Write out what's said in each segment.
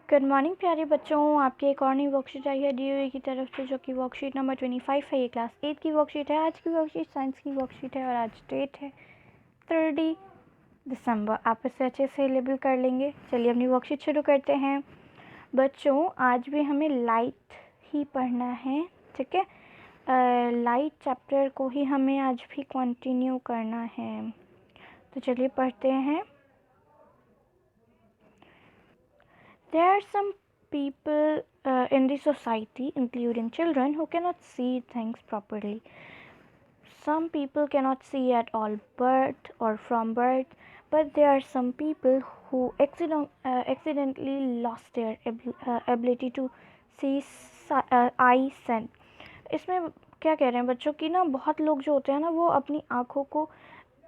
Good morning प्यारे बच्चों, आपकी एक और नई वर्कशीट आई है DOE की तरफ से, जो कि वर्कशीट नंबर 25 है। ये क्लास 8 की वर्कशीट है। आज की वर्कशीट साइंस की वर्कशीट है और आज डेट है 30 दिसंबर। आप इसे अच्छे से लेबल कर लेंगे। चलिए अपनी वर्कशीट शुरू करते हैं। बच्चों, आज भी हमें लाइट ही पढ़ना है, ठीक है। लाइट चैप्टर को ही हमें आज भी कंटिन्यू करना है, तो चलिए पढ़ते हैं। There are some people in the society, including children, who cannot see things properly. Some people cannot see at all birth or from birth, but there are some people who accidentally lost their ability to see eye sense. इसमें क्या कह रहे हैं बच्चों की ना, बहुत लोग जो होते हैं ना, वो अपनी आँखों को,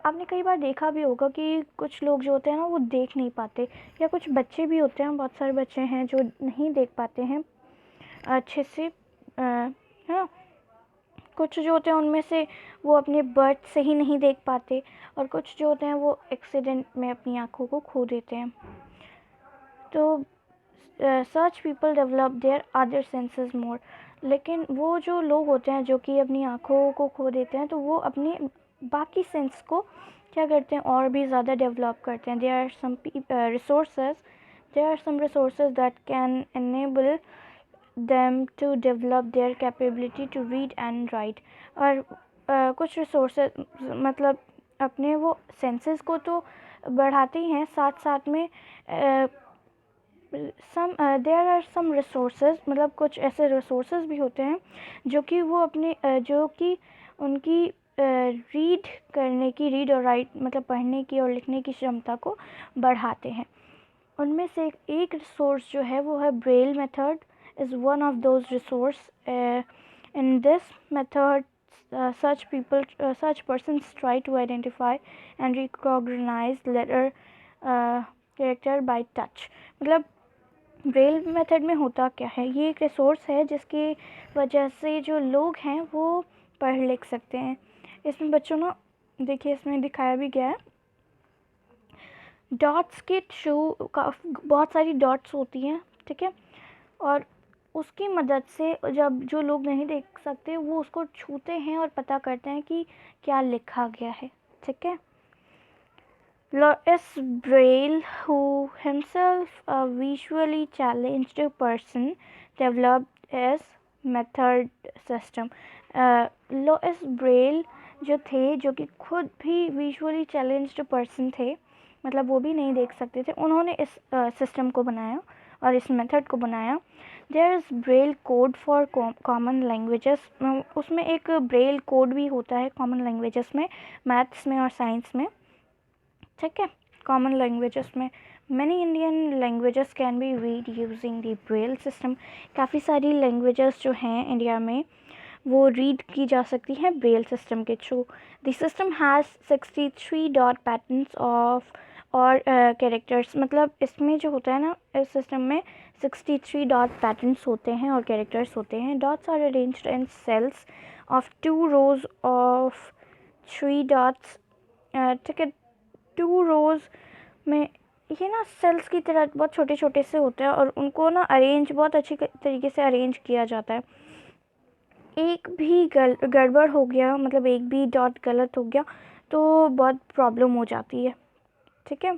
आपने कई बार देखा भी होगा कि कुछ लोग जो होते हैं ना वो देख नहीं पाते, या कुछ बच्चे भी होते हैं, बहुत सारे बच्चे हैं जो नहीं देख पाते हैं अच्छे से, हाँ। कुछ जो होते हैं उनमें से वो अपने बर्थ से ही नहीं देख पाते, और कुछ जो होते हैं वो एक्सीडेंट में अपनी आँखों को खो देते हैं। तो such people develop their other senses more. लेकिन वो जो लोग होते हैं जो कि अपनी आँखों को खो देते हैं, तो वो अपने बाकी सेंस को क्या करते हैं, और भी ज़्यादा डेवलप करते हैं। There are some resources that can enable them to develop their capability to read and write. और कुछ रिसोर्सेज मतलब अपने वो सेंसेस को तो बढ़ाते ही हैं, साथ साथ में देयर आर सम रिसोर्सेज, मतलब कुछ ऐसे रिसोर्सेज भी होते हैं जो कि वो अपने जो कि उनकी रीड करने की, रीड और राइट मतलब पढ़ने की और लिखने की क्षमता को बढ़ाते हैं। उनमें से एक रिसोर्स जो है वो है Braille method is one of those resource. In this method such persons try to identify and recognize letter character by touch। मतलब ब्रेल मेथड में होता क्या है, ये एक रिसोर्स है जिसकी वजह से जो लोग हैं वो पढ़ लिख सकते हैं। इसमें बच्चों ना देखिए, इसमें दिखाया भी गया है, डॉट्स के थ्रू का बहुत सारी डॉट्स होती हैं, ठीक है। और उसकी मदद से जब जो लोग नहीं देख सकते वो उसको छूते हैं और पता करते हैं कि क्या लिखा गया है, ठीक है। Louis Braille, who himself a visually challenged person, developed his method system. Louis Braille जो थे, जो कि खुद भी विजुअली चैलेंज्ड पर्सन थे, मतलब वो भी नहीं देख सकते थे, उन्होंने इस सिस्टम को बनाया और इस मेथड को बनाया। There is Braille code for common languages. उसमें एक ब्रेल कोड भी होता है कॉमन लैंग्वेजेस में, मैथ्स में और साइंस में, ठीक है। कॉमन लैंग्वेजेस में many Indian languages can be read using the Braille system. काफ़ी सारी लैंग्वेजेस जो हैं इंडिया में वो रीड की जा सकती हैं ब्रेल सिस्टम के through. The system has 63 dot patterns of और कैरेक्टर्स। मतलब इसमें जो होता है ना, इस सिस्टम में 63 डॉट पैटर्न्स होते हैं और कैरेक्टर्स होते हैं। Dots are arranged in cells of 2 rows of 3 dots, ठीक है। 2 रोज में ये ना सेल्स की तरह बहुत छोटे छोटे से होते हैं, और उनको ना अरेंज बहुत अच्छी तरीके से अरेंज किया जाता है। एक भी गड़बड़ हो गया, मतलब एक भी डॉट गलत हो गया तो बहुत प्रॉब्लम हो जाती है, ठीक है।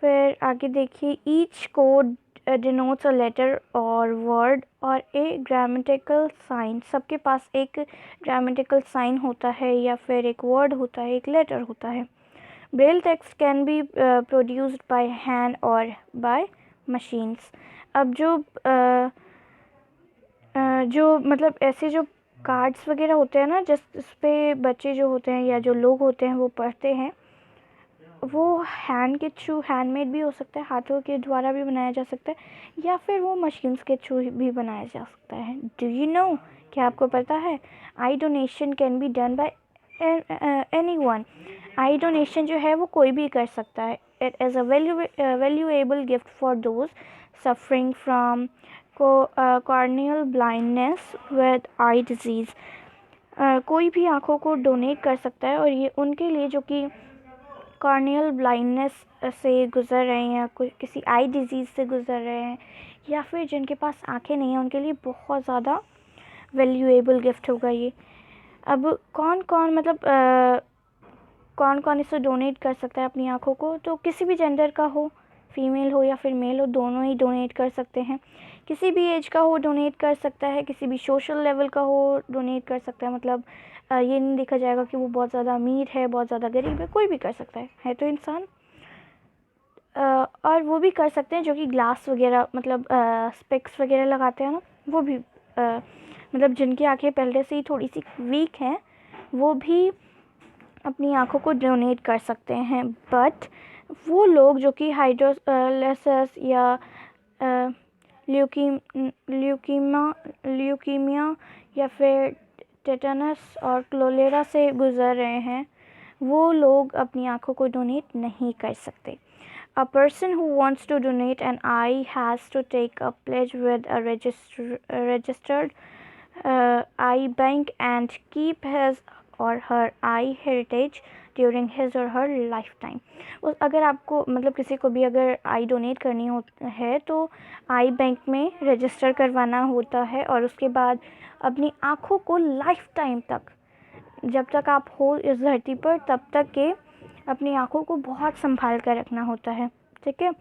फिर आगे देखिए, each code denotes a letter or word or a grammatical sign. सबके पास एक ग्रामेटिकल साइन होता है, या फिर एक वर्ड होता है, एक लेटर होता है। Braille text can be produced by hand और बाय मशीन्स। अब जो मतलब ऐसे जो कार्ड्स वगैरह होते हैं ना, जिस पे बच्चे जो होते हैं या जो लोग होते हैं वो पढ़ते हैं, वो हैंड के थ्रू, हैंडमेड भी हो सकता है, हाथों के द्वारा भी बनाया जा सकता है, या फिर वो मशीन्स के थ्रू भी बनाया जा सकता है। डू यू नो, क्या आपको पता है, आई donation can be done by anyone. I donation जो है वो कोई भी कर सकता है। It is a valuable gift for those suffering from corneal blindness with eye disease. कोई भी आँखों को डोनेट कर सकता है, और ये उनके लिए जो कि कॉर्नियल ब्लाइंडनेस से गुज़र रहे हैं या किसी आई डिज़ीज़ से गुज़र रहे हैं या फिर जिनके पास आंखें नहीं हैं, उनके लिए बहुत ज़्यादा वैल्यूएबल गिफ्ट होगा ये। अब कौन कौन मतलब कौन कौन इसे डोनेट कर सकता है अपनी आँखों को? तो किसी भी जेंडर का हो, फीमेल हो या फिर मेल हो, दोनों ही डोनेट कर सकते हैं। किसी भी एज का हो डोनेट कर सकता है, किसी भी सोशल लेवल का हो डोनेट कर सकता है। मतलब ये नहीं देखा जाएगा कि वो बहुत ज़्यादा अमीर है, बहुत ज़्यादा गरीब है, कोई भी कर सकता है तो इंसान। और वो भी कर सकते हैं जो कि ग्लास वगैरह मतलब स्पेक्स वगैरह लगाते हैं ना, वो भी मतलब जिनकी आंखें पहले से ही थोड़ी सी वीक हैं, वो भी अपनी आँखों को डोनेट कर सकते हैं। बट वो लोग जो कि हाइड्रोलेसिस या ल्यूकीमिया या फिर टेटनस और क्लोलेरा से गुज़र रहे हैं, वो लोग अपनी आँखों को डोनेट नहीं कर सकते। A person who wants to donate an eye has to take a pledge with a registered eye bank and keep his or her eye heritage during his or her lifetime। अगर आपको मतलब किसी को भी अगर आई डोनेट करनी है तो आई बैंक में रजिस्टर करवाना होता है और उसके बाद अपनी आँखों को लाइफ टाइम तक, जब तक आप हो इस धरती पर, तब तक के अपनी आँखों को बहुत संभाल कर रखना होता है। ठीक है।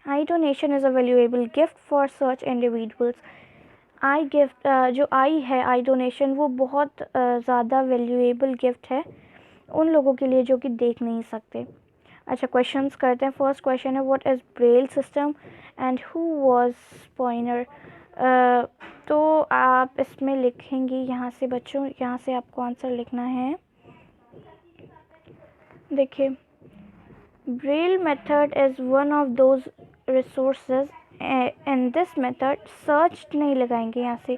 आई donation is a valuable gift for such individuals. I gift जो आई है, आई डोनेशन, वो बहुत ज़्यादा वैल्यूएबल गिफ्ट है उन लोगों के लिए जो कि देख नहीं सकते। अच्छा, क्वेश्चंस करते हैं। फर्स्ट क्वेश्चन है what is Braille system and who was pioneer. तो आप इसमें लिखेंगे यहाँ से बच्चों, यहाँ से आपको आंसर लिखना है। देखिए, Braille method is one of those resources. In this method search नहीं लगाएंगे, यहाँ से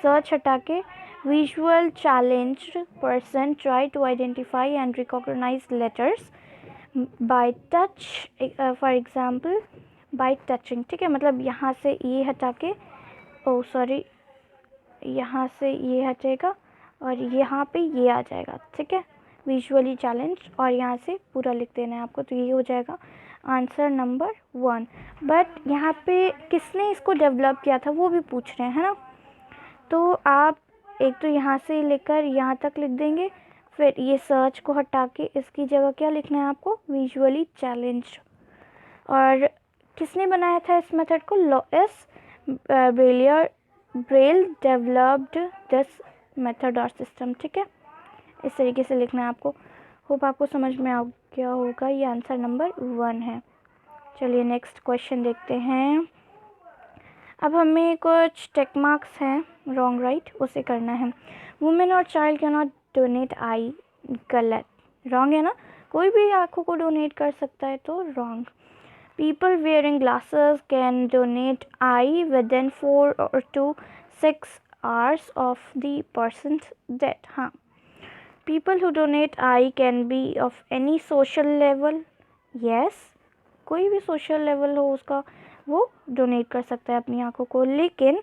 सर्च हटा के visual challenged person try to identify and recognise letters by touch, for example by touching. ठीक है, मतलब यहाँ से ये हटा के, ओ सॉरी, यहाँ से ये हटेगा और यहाँ पे ये आ जाएगा। ठीक है, विजुअली चैलेंज, और यहाँ से पूरा लिख देना है आपको, तो ये हो जाएगा आंसर नंबर 1। बट यहाँ पे किसने इसको डेवलप किया था वो भी पूछ रहे हैं ना, तो आप एक तो यहाँ से लेकर यहाँ तक लिख देंगे, फिर ये सर्च को हटा के इसकी जगह क्या लिखना है आपको, विजुअली चैलेंज्ड। और किसने बनाया था इस मेथड को, Louis Braille developed this method और सिस्टम। ठीक है, इस तरीके से लिखना है आपको। होप आपको समझ में आ गया होगा, ये आंसर नंबर 1 है। चलिए नेक्स्ट क्वेश्चन देखते हैं। अब हमें कुछ टेक मार्क्स हैं, रॉन्ग राइट, उसे करना है। वुमेन और चाइल्ड कैन नॉट डोनेट आई, गलत, रॉन्ग है ना, कोई भी आँखों को डोनेट कर सकता है, तो wrong. People wearing glasses can donate eye within 4 to 6 hours of the person's death। हाँ, people who donate eye can be of any social level। yes, कोई भी सोशल लेवल हो उसका, वो डोनेट कर सकता है अपनी आँखों को। लेकिन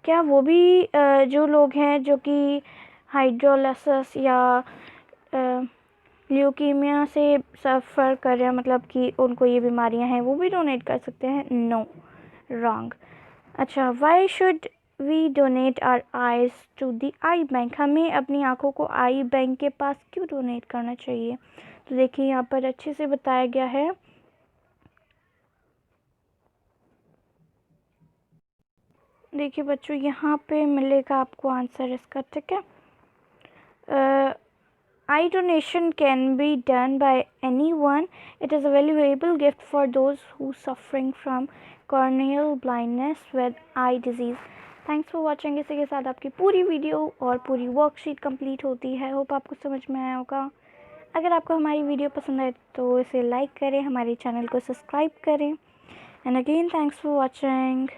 क्या वो भी जो लोग हैं जो कि हाइड्रोलेसिस या ल्यूकीमिया से सफ़र कर रहे हैं, मतलब कि उनको ये बीमारियां हैं, वो भी डोनेट कर सकते हैं? No, wrong. अच्छा, why should we donate our eyes to the eye bank. हमें अपनी आँखों को आई बैंक के पास क्यों डोनेट करना चाहिए? तो देखिए यहाँ पर अच्छे से बताया गया है। देखिए बच्चों, यहाँ पे मिलेगा आपको आंसर इसका। ठीक है, eye donation can be done by anyone. It is a valuable gift for those who suffering from corneal blindness with eye disease. Thanks for watching। इसी के साथ आपकी पूरी वीडियो और पूरी वर्कशीट कंप्लीट होती है। होप आपको समझ में आया होगा। अगर आपको हमारी वीडियो पसंद आए तो इसे लाइक करें, हमारे चैनल को सब्सक्राइब करें। And again thanks for watching.